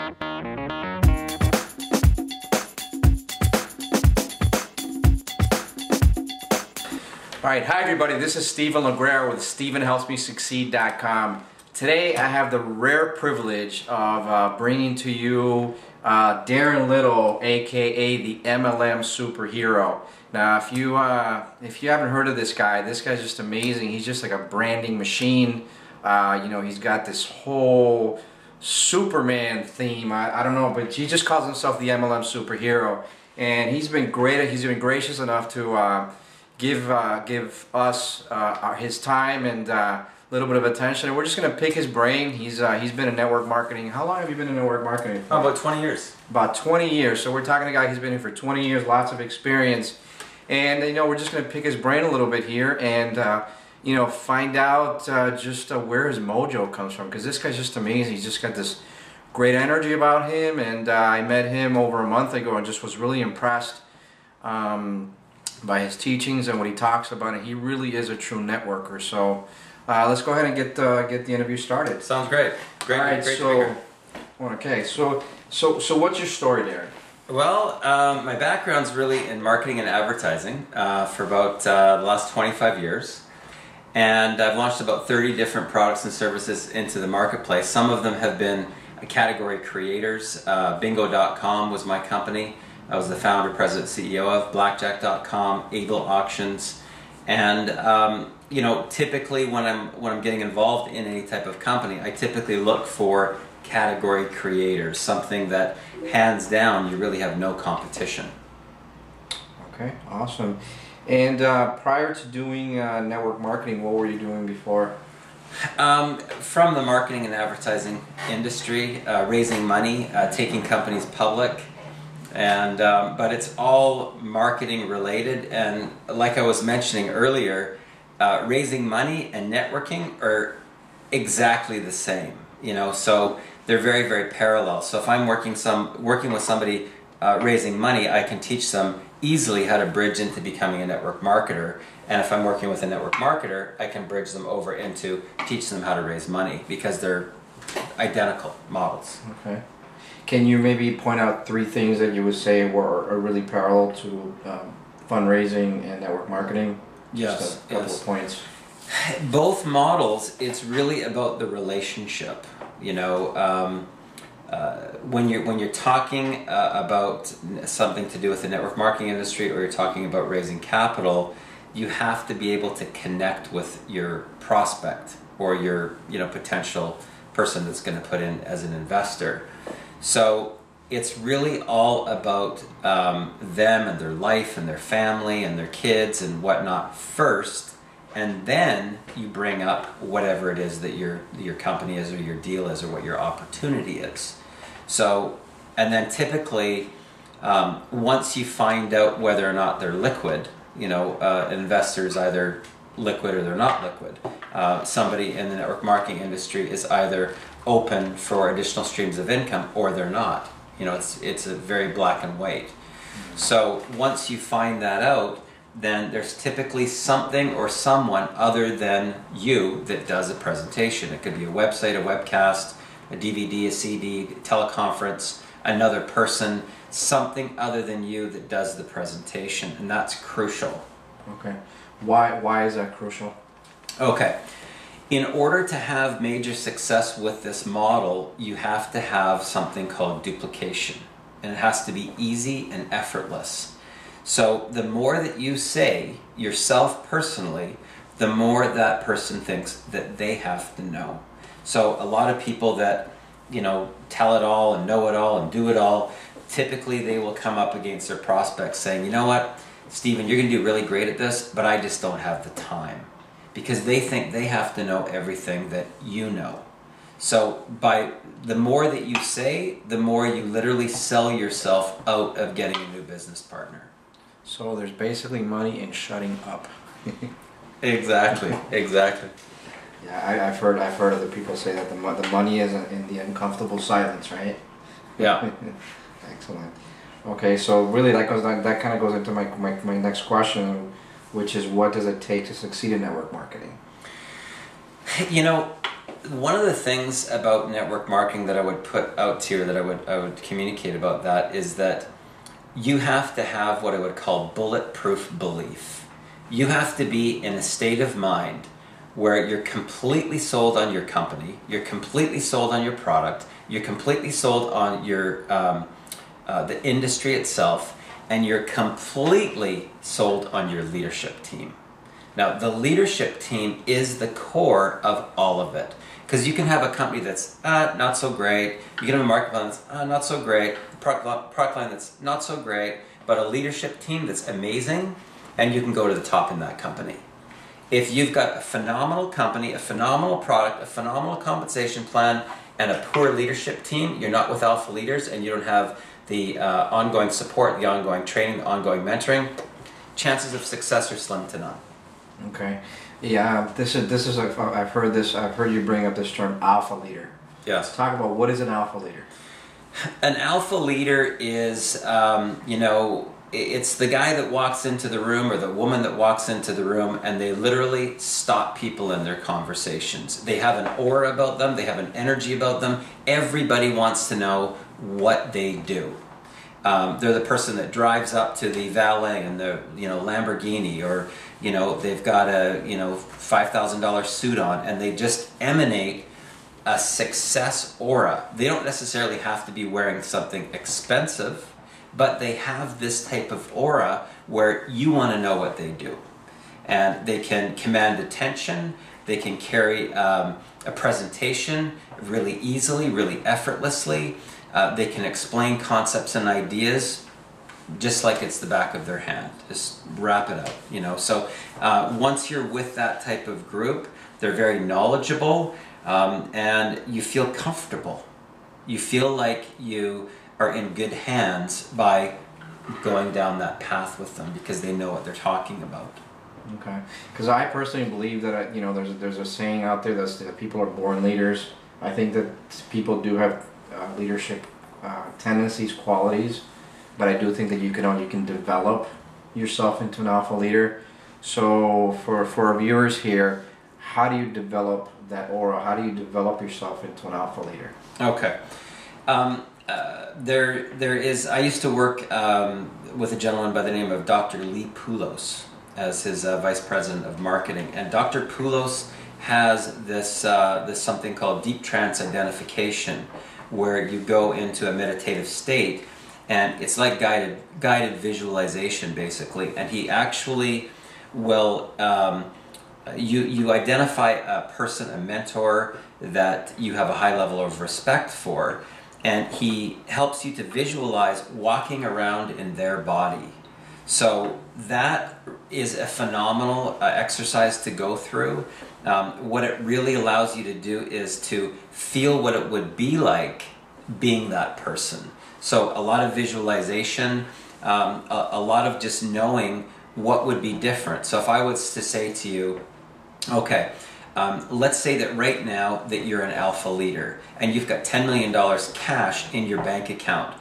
Alright, hi everybody, this is Stephen Logreira with StephenHelpsMeSucceed.com. Today I have the rare privilege of bringing to you Darren Little, aka the MLM superhero. Now if you haven't heard of this guy's just amazing. He's just like a branding machine. You know, he's got this whole Superman theme. I don't know, but he just calls himself the MLM superhero. And he's been great. He's been gracious enough to give us his time and a little bit of attention, and we're just going to pick his brain. He's been in network marketing. How long have you been in network marketing? Oh, about 20 years. About 20 years. So we're talking to a guy who's been here for 20 years, lots of experience, and you know, we're just going to pick his brain a little bit here and you know, find out just where his mojo comes from, because this guy's just amazing. He's just got this great energy about him, and I met him over a month ago and just was really impressed by his teachings and what he talks about, and he really is a true networker. So let's go ahead and get the interview started. Sounds great. Great. All right, great so okay, so what's your story, Darren? Well, my background's really in marketing and advertising for about the last 25 years, and I've launched about 30 different products and services into the marketplace. Some of them have been category creators. Bingo.com was my company. I was the founder, president, CEO of Blackjack.com, Eagle Auctions, and you know, typically when I'm getting involved in any type of company, I typically look for category creators, something that hands down you really have no competition. Okay, awesome. And prior to doing network marketing, what were you doing before? From the marketing and advertising industry, raising money, taking companies public. And but it's all marketing related, and like I was mentioning earlier, raising money and networking are exactly the same, you know, so they're very, very parallel. So if I'm working with somebody raising money, I can teach them easily how to bridge into becoming a network marketer, and if I'm working with a network marketer, I can bridge them over into teaching them how to raise money, because they're identical models. Okay. Can you maybe point out 3 things that you would say are really parallel to fundraising and network marketing? Yes. Just a couple of points. Both models, it's really about the relationship. You know, when you're talking about something to do with the network marketing industry, or you're talking about raising capital, you have to be able to connect with your prospect or your potential person that's going to put in as an investor. So it's really all about them and their life and their family and their kids and whatnot first, and then you bring up whatever it is that your company is, or your deal is, or what your opportunity is. So, and then typically once you find out whether or not they're liquid, you know, an investor is either liquid or they're not liquid. Somebody in the network marketing industry is either open for additional streams of income or they're not. You know, it's a very black and white. So once you find that out, then there's typically something or someone other than you that does a presentation. It could be a website, a webcast, a DVD, a CD, a teleconference, another person, something other than you that does the presentation, and that's crucial. Okay. Why is that crucial? Okay. In order to have major success with this model, you have to have something called duplication, and it has to be easy and effortless. So the more that you say yourself personally, the more that person thinks that they have to know. So a lot of people that, you know, tell it all and know it all and do it all, typically they will come up against their prospects saying, you know what, Stephen, you're going to do really great at this, but I just don't have the time. Because they think they have to know everything that you know. So by the more that you say, the more you literally sell yourself out of getting a new business partner. So there's basically money in shutting up. Exactly, exactly. Yeah, I've heard other people say that the money is in the uncomfortable silence, right? Yeah. Excellent. Okay, so really that kind of goes into my next question, which is, what does it take to succeed in network marketing? You know, One of the things about network marketing that I would put out here, that I would communicate about that, is that you have to have what I would call bulletproof belief. You have to be in a state of mind where you're completely sold on your company, you're completely sold on your product, you're completely sold on your the industry itself, and you're completely sold on your leadership team. Now, the leadership team is the core of all of it. Because you can have a company that's not so great, you can have a market plan that's not so great, a product line that's not so great, but a leadership team that's amazing, and you can go to the top in that company. If you've got a phenomenal company, a phenomenal product, a phenomenal compensation plan, and a poor leadership team, you're not with alpha leaders, and you don't have the ongoing support, the ongoing training, the ongoing mentoring, chances of success are slim to none. Okay. Yeah, this is I've heard you bring up this term, alpha leader. Yes. Talk about, what is an alpha leader? An alpha leader is, it's the guy that walks into the room, or the woman that walks into the room, and they literally stop people in their conversations. They have an aura about them, they have an energy about them. Everybody wants to know what they do. They're the person that drives up to the valet in the Lamborghini, or they've got a $5,000 suit on, and they just emanate a success aura. They don't necessarily have to be wearing something expensive, but they have this type of aura where you want to know what they do. And they can command attention, they can carry a presentation really easily, really effortlessly. They can explain concepts and ideas just like it's the back of their hand. Just wrap it up, So once you're with that type of group, they're very knowledgeable, and you feel comfortable. You feel like you are in good hands by going down that path with them, because they know what they're talking about. Okay. Because I personally believe that there's a saying out there that people are born leaders. I think that people do have leadership tendencies, qualities, but I do think that you can develop yourself into an alpha leader. So for our viewers here, how do you develop that aura? How do you develop yourself into an alpha leader? Okay. I used to work with a gentleman by the name of Dr. Lee Poulos as his vice president of marketing, and Dr. Poulos has this something called deep trance identification, where you go into a meditative state, and it's like guided visualization, basically. And he actually will you identify a person, a mentor that you have a high level of respect for, and he helps you to visualize walking around in their body. So that is a phenomenal exercise to go through. What it really allows you to do is to feel what it would be like being that person. So a lot of visualization, a lot of just knowing what would be different. So if I was to say to you, okay, let's say that right now that you're an alpha leader and you've got $10 million cash in your bank account,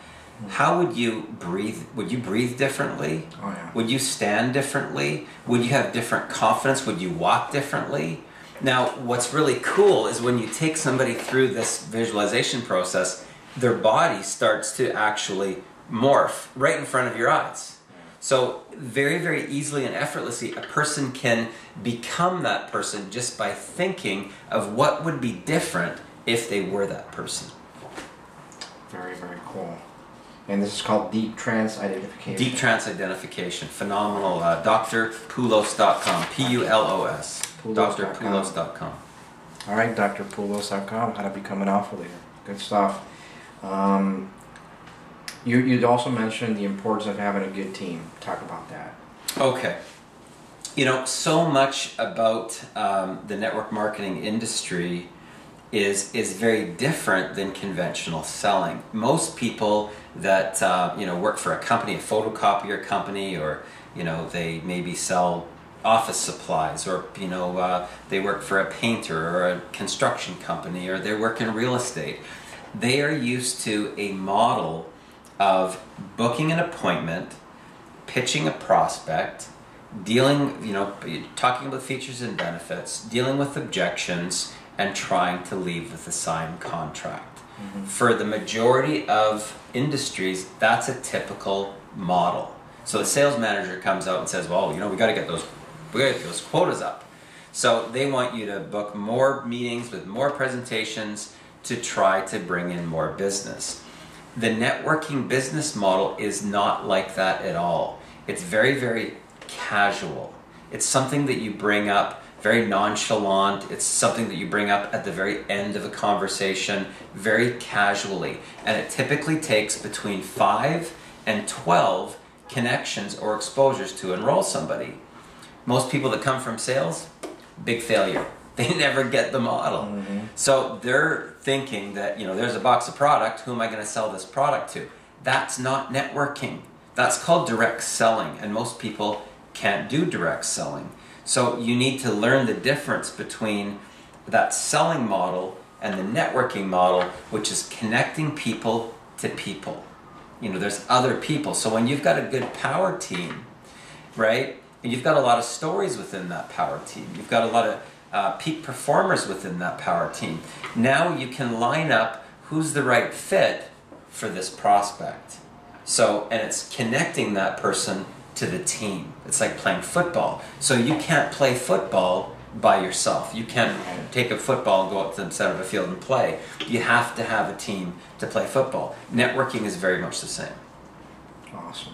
how would you breathe? Would you breathe differently? Oh, yeah. Would you stand differently? Would you have different confidence? Would you walk differently? Now, what's really cool is when you take somebody through this visualization process, their body starts to actually morph right in front of your eyes. So very, very easily and effortlessly, a person can become that person just by thinking of what would be different if they were that person. Very, very cool. And this is called deep trance identification. Deep trance identification. Phenomenal. drpoulos.com. P-U-L-O-S. drpoulos.com. All right, drpoulos.com. How to become an alpha leader. Good stuff. You'd also mentioned the importance of having a good team. Talk about that. Okay. So much about the network marketing industry is very different than conventional selling. Most people that work for a company, a photocopier company, or they maybe sell office supplies, or they work for a painter or a construction company, or they work in real estate. They are used to a model of booking an appointment, pitching a prospect, talking about features and benefits, dealing with objections, and trying to leave with a signed contract. For the majority of industries, that's a typical model. So the sales manager comes out and says, well, we got to get those quotas up. So they want you to book more meetings with more presentations to try to bring in more business. The networking business model is not like that at all. It's very, very casual. It's something that you bring up very nonchalant. It's something that you bring up at the very end of a conversation very casually. And it typically takes between 5 and 12 connections or exposures to enroll somebody. Most people that come from sales, big failure. They never get the model. So they're thinking that, there's a box of product, who am I going to sell this product to? That's not networking. That's called direct selling, and most people can't do direct selling. So you need to learn the difference between that selling model and the networking model, which is connecting people to people. There's other people. So when you've got a good power team, right, and you've got a lot of stories within that power team, you've got a lot of peak performers within that power team, now you can line up who's the right fit for this prospect. So, and it's connecting that person to the team. It's like playing football. So you can't play football by yourself. You can't take a football and go out to the center of a field and play. You have to have a team to play football. Networking is very much the same. Awesome.